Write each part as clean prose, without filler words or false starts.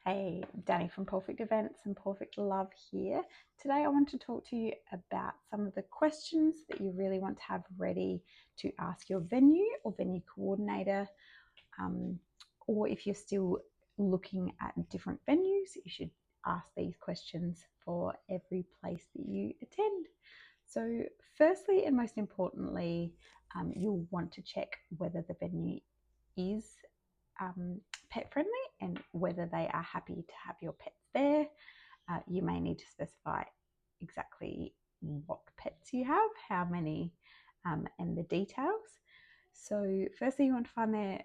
Hey, Danny from Perfect Events and Perfect Love here. Today I want to talk to you about some of the questions that you really want to have ready to ask your venue or venue coordinator, or if you're still looking at different venues, you should ask these questions for every place that you attend. So firstly and most importantly, you'll want to check whether the venue is pet friendly and whether they are happy to have your pets there. You may need to specify exactly what pets you have, how many, and the details. So firstly, you want to find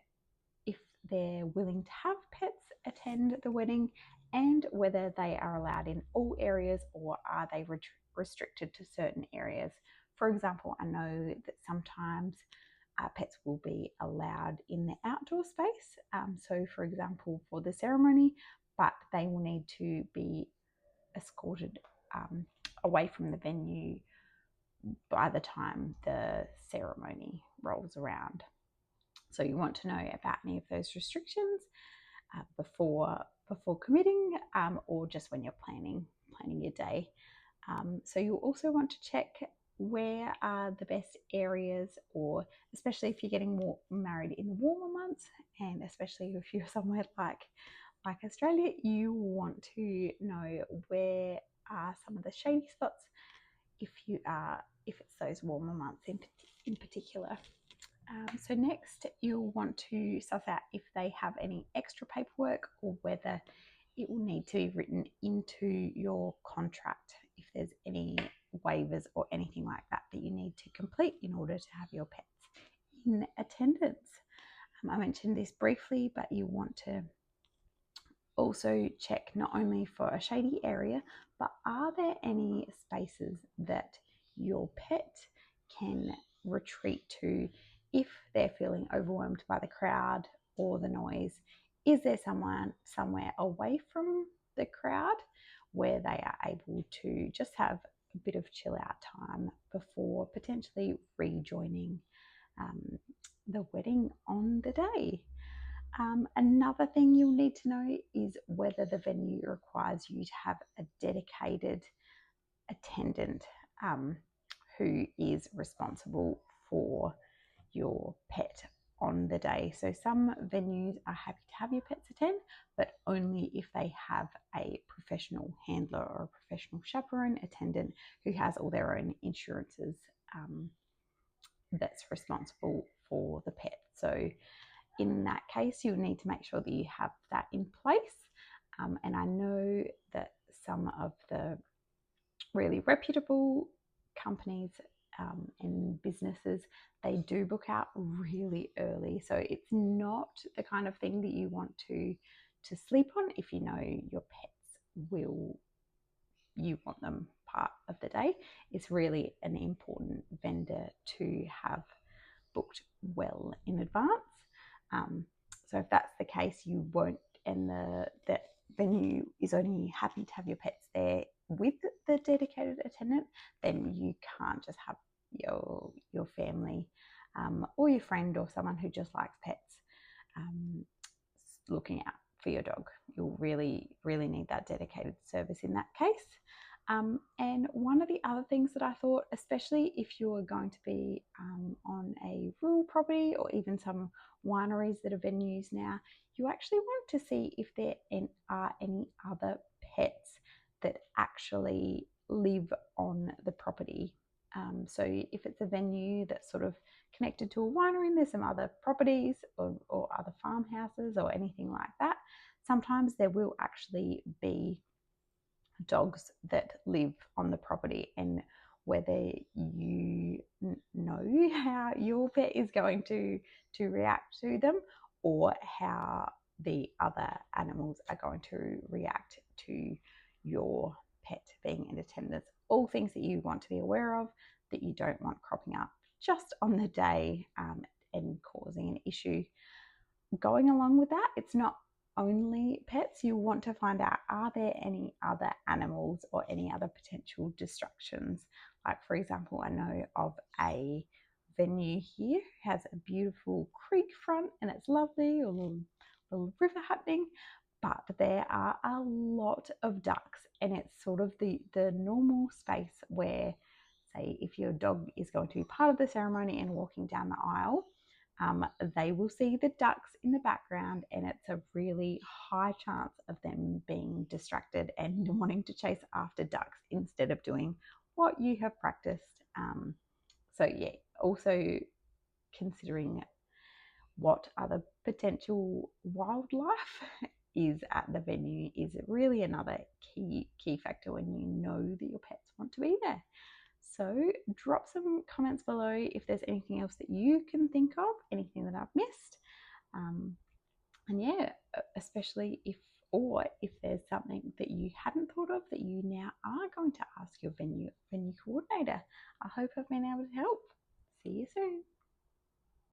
if they're willing to have pets attend the wedding and whether they are allowed in all areas or are they restricted to certain areas. For example, I know that sometimes pets will be allowed in the outdoor space. So, for example, for the ceremony, but they will need to be escorted away from the venue by the time the ceremony rolls around. So, you want to know about any of those restrictions before committing, or just when you're planning your day. So you'll also want to check where are the best areas, or especially if you're getting married in the warmer months, and especially if you're somewhere like Australia, you want to know where are some of the shady spots if it's those warmer months in particular. So next, you'll want to suss out if they have any extra paperwork or whether it will need to be written into your contract if there's any waivers or anything like that that you need to complete in order to have your pets in attendance. I mentioned this briefly, but you want to also check not only for a shady area, but are there any spaces that your pet can retreat to if they're feeling overwhelmed by the crowd or the noise? Is there somewhere away from the crowd where they are able to just have a bit of chill out time before potentially rejoining the wedding on the day? Another thing you'll need to know is whether the venue requires you to have a dedicated attendant who is responsible for your pet on the day. So some venues are happy to have your pets attend, but only if they have a professional handler or a professional chaperone attendant who has all their own insurances that's responsible for the pet. So in that case, you'll need to make sure that you have that in place. And I know that some of the really reputable companies and businesses, they do book out really early. So it's not the kind of thing that you want to sleep on if you know your pets you want them part of the day. It's really an important vendor to have booked well in advance. So if that's the case, you won't, and the venue is only happy to have your pets there with the dedicated attendant, then you can't just have your family or your friend or someone who just likes pets looking out for your dog. You'll really need that dedicated service in that case. And one of the other things that I thought, especially if you're going to be on a rural property or even some wineries that are venues now, you actually want to see if there are any other pets that actually live on the property. So if it's a venue that's sort of connected to a winery and there's some other properties or other farmhouses or anything like that, sometimes there will actually be dogs that live on the property, and whether you know how your pet is going to react to them or how the other animals are going to react to your pet being in attendance. All things that you want to be aware of that you don't want cropping up just on the day and causing an issue. Going along with that, it's not only pets. You want to find out, are there any other animals or any other potential distractions? Like, for example, I know of a venue here who has a beautiful creek front and it's lovely, or a little river happening, but there are a lot of ducks, and it's sort of the normal space where, say, if your dog is going to be part of the ceremony and walking down the aisle, they will see the ducks in the background, and it's a really high chance of them being distracted and wanting to chase after ducks instead of doing what you have practiced. So yeah, also considering what other potential wildlife is at the venue is really another key factor when you know that your pets want to be there. So drop some comments below if there's anything else that you can think of, anything that I've missed. And yeah, especially if there's something that you hadn't thought of that you now are going to ask your venue coordinator. I hope I've been able to help. See you soon.